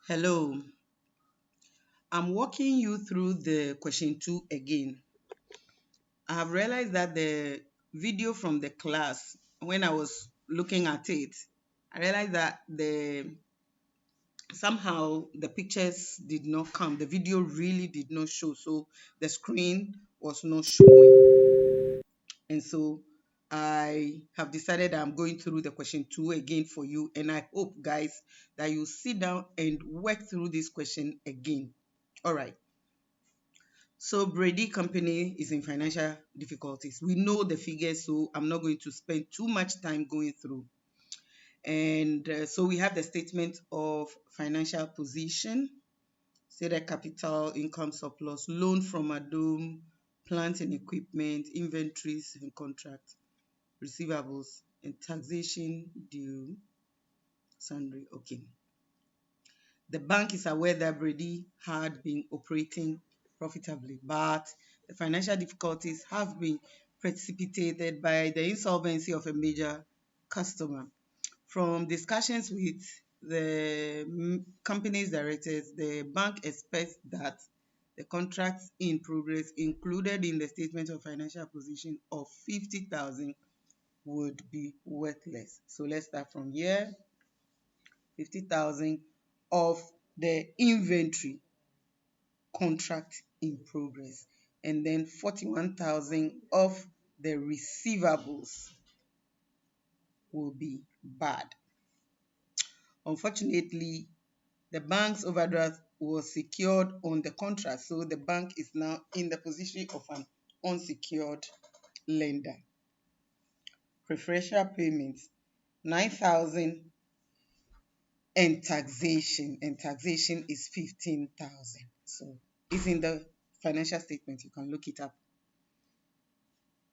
Hello, I'm walking you through the question 2 again. I have realized that the video from the class, when I was looking at it, I realized that the somehow the pictures did not come. The video really did not show, so the screen was not showing. And so I have decided I'm going through the question 2 again for you, and I hope, guys, that you sit down and work through this question again. All right. So Brady Company is in financial difficulties. We know the figures, so I'm not going to spend too much time going through. And so we have the statement of financial position, stated capital, income surplus, loan from Adom, plant and equipment, inventories and contract, receivables, and taxation due, sundry. Okay. The bank is aware that Brady had been operating profitably, but the financial difficulties have been precipitated by the insolvency of a major customer. From discussions with the company's directors, the bank expects that the contracts in progress included in the statement of financial position of 50,000 would be worthless. So let's start from here. 50,000 of the inventory contract in progress, and then 41,000 of the receivables will be bad. Unfortunately, the bank's overdraft was secured on the contract, so the bank is now in the position of an unsecured lender. Preferential payments 9,000, and taxation is 15,000. So it's in the financial statement. You can look it up.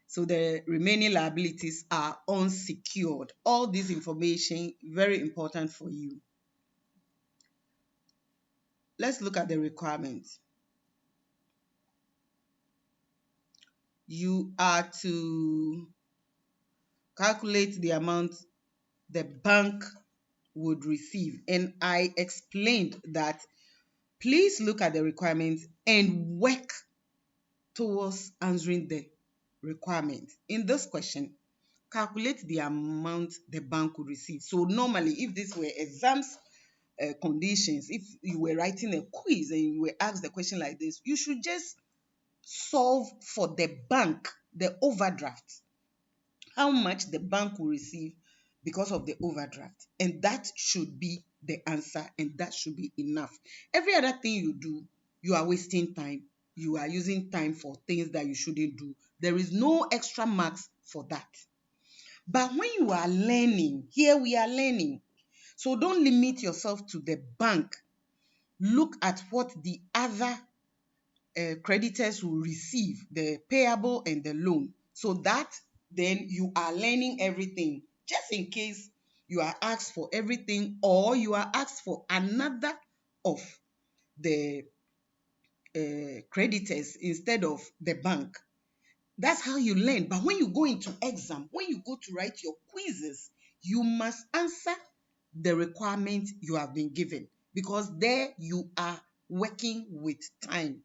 So the remaining liabilities are unsecured. All this information very important for you. Let's look at the requirements. You are to calculate the amount the bank would receive, and I explained that please look at the requirements and work towards answering the requirement. In this question, calculate the amount the bank would receive. So normally, if this were exams conditions, if you were writing a quiz and you were asked the question like this, you should just solve for the bank, the overdraft, how much the bank will receive because of the overdraft. And that should be the answer, and that should be enough. Every other thing you do, you are wasting time. You are using time for things that you shouldn't do. There is no extra marks for that. But when you are learning, here we are learning. So don't limit yourself to the bank. Look at what the other creditors will receive, the payable and the loan. So that then you are learning everything. Just in case you are asked for everything or you are asked for another of the creditors instead of the bank. That's how you learn. But when you go into exam, when you go to write your quizzes, you must answer the requirement you have been given, because there you are working with time.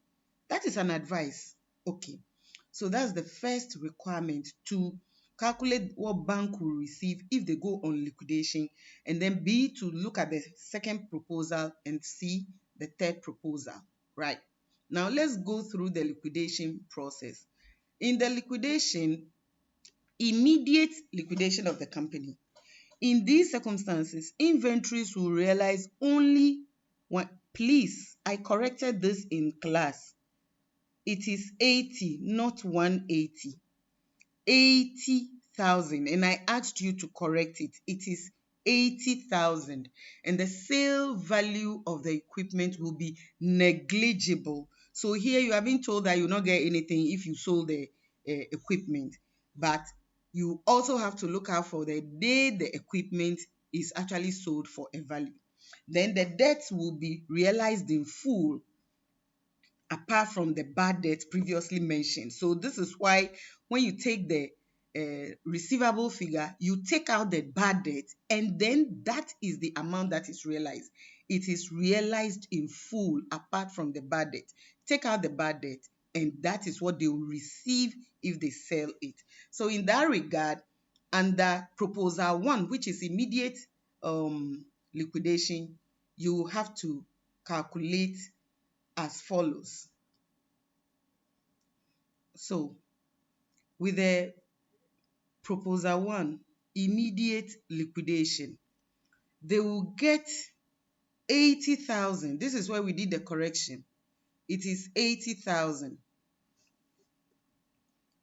That is an advice. Okay. So that's the first requirement, to calculate what bank will receive if they go on liquidation, and then B, to look at the second proposal, and C, the third proposal. Right. Now let's go through the liquidation process. In the liquidation, immediate liquidation of the company. In these circumstances, inventories will realize only one. Please, I corrected this in class. It is 80, not 180. 80,000, and I asked you to correct it. It is 80,000, and the sale value of the equipment will be negligible. So here you are being told that you will not get anything if you sold the equipment, but you also have to look out for the day the equipment is actually sold for a value. Then the debt will be realized in full, apart from the bad debt previously mentioned. So this is why when you take the receivable figure, you take out the bad debt, and then that is the amount that is realized. It is realized in full apart from the bad debt. Take out the bad debt, and that is what they will receive if they sell it. So in that regard, under proposal one, which is immediate liquidation, you have to calculate as follows. So with the proposal one, immediate liquidation, they will get 80,000. This is where we did the correction. It is 80,000.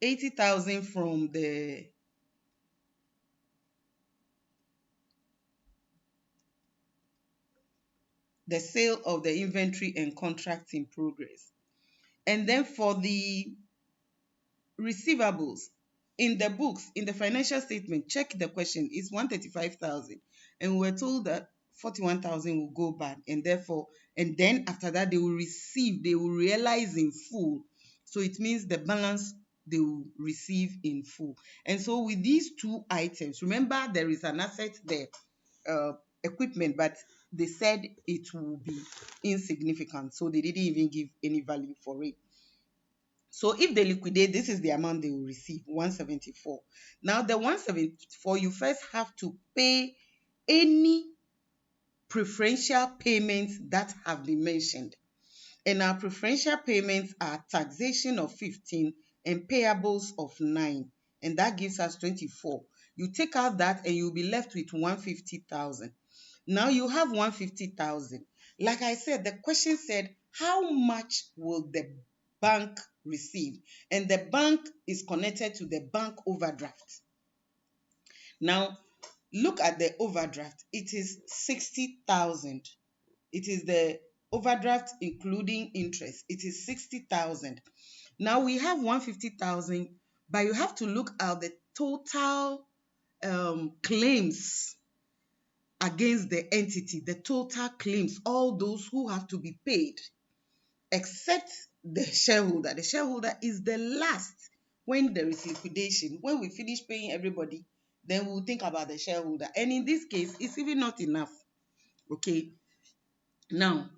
80,000 from the sale of the inventory and contracts in progress. And then for the receivables, in the books, in the financial statement, check the question, it's 135,000. And we were told that 41,000 will go bad, and therefore, and then after that, they will receive, they will realize in full. So it means the balance they will receive in full. And so with these two items, remember there is an asset there, equipment, but they said it will be insignificant. So they didn't even give any value for it. So if they liquidate, this is the amount they will receive, 174. Now the 174, you first have to pay any preferential payments that have been mentioned. And our preferential payments are taxation of 15 and payables of 9. And that gives us 24. You take out that and you'll be left with 150,000. Now you have 150,000. Like I said, the question said, how much will the bank receive? And the bank is connected to the bank overdraft. Now, look at the overdraft. It is 60,000. It is the overdraft including interest. It is 60,000. Now we have 150,000, but you have to look at the total claims against the entity, the total claims, all those who have to be paid, except the shareholder. The shareholder is the last when there is liquidation. When we finish paying everybody, then we'll think about the shareholder. And in this case, it's even not enough. Okay. Now,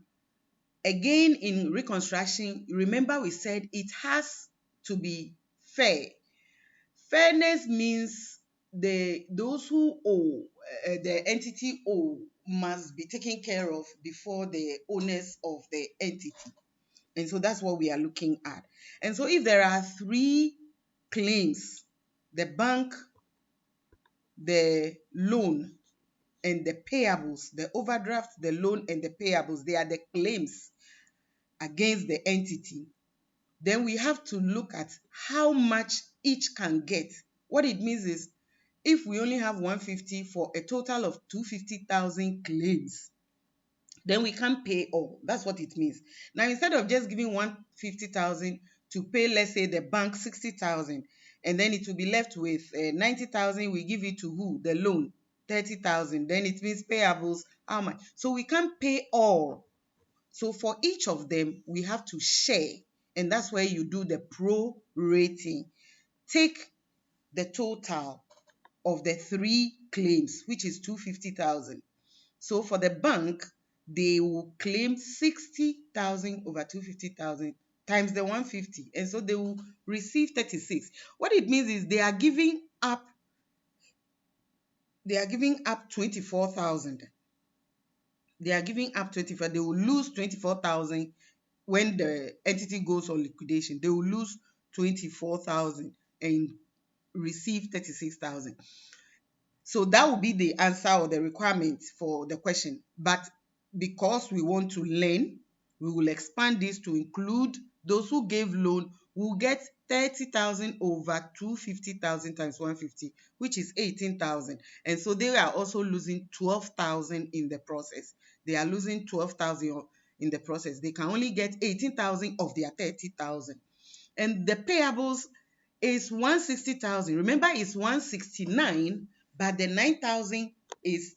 again, in reconstruction, remember we said it has to be fair. Fairness means those who owe, the entity owe, must be taken care of before the owners of the entity. And so that's what we are looking at. And so if there are three claims, the bank, the loan, and the payables, the overdraft, the loan, and the payables, they are the claims against the entity. Then we have to look at how much each can get. What it means is, if we only have 150 for a total of 250,000 claims, then we can't pay all. That's what it means. Now, instead of just giving 150,000 to pay, let's say, the bank 60,000, and then it will be left with 90,000, we give it to who? The loan, 30,000. Then it means payables, how much? So we can't pay all. So for each of them, we have to share. And that's where you do the pro-rating. Take the total of the three claims, which is 250,000. So for the bank, they will claim 60,000 over 250,000 times the 150. And so they will receive 36. What it means is they are giving up 24,000. They are giving up 24. They will lose 24,000 when the entity goes on liquidation. They will lose 24,000 and receive 36,000. So that will be the answer or the requirement for the question. But because we want to learn, we will expand this to include those who gave loan will get 30,000 over 250,000 times 150, which is 18,000. And so they are also losing 12,000 in the process. They are losing 12,000 in the process. They can only get 18,000 of their 30,000. And the payables is 160,000. Remember, it's 169, but the 9,000 is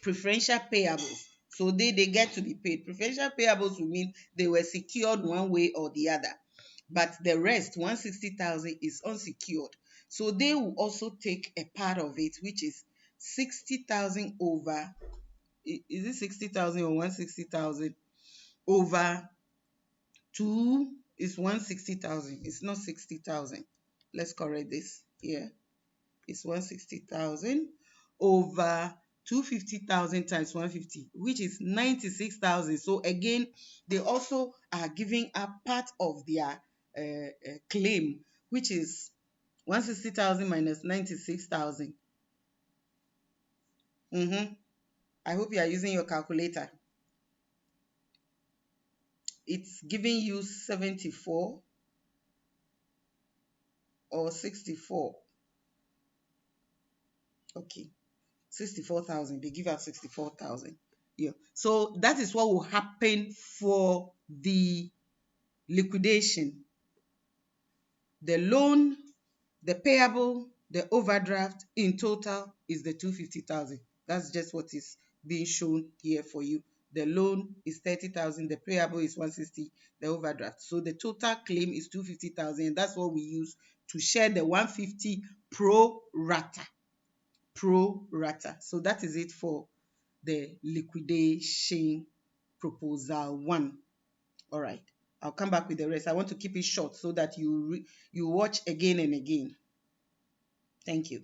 preferential payables. So they get to be paid. Preferential payables will mean they were secured one way or the other. But the rest, 160,000, is unsecured. So they will also take a part of it, which is 60,000 over, is it 60,000 or 160,000 over 2 is 160,000. It's not 60,000. Let's correct this here. It's 160,000 over 250,000 times 150, which is 96,000. So again, they also are giving a part of their claim, which is 160,000 minus 96,000. I hope you are using your calculator. It's giving you 74 or 64. Okay, 64,000. They give out 64,000. Yeah. So that is what will happen for the liquidation. The loan, the payable, the overdraft in total is the 250,000. That's just what is being shown here for you. The loan is 30,000, the payable is 160, the overdraft. So the total claim is 250,000, and that's what we use to share the 150 pro rata. Pro rata. So that is it for the liquidation proposal 1. All right. I'll come back with the rest. I want to keep it short so that you watch again and again. Thank you.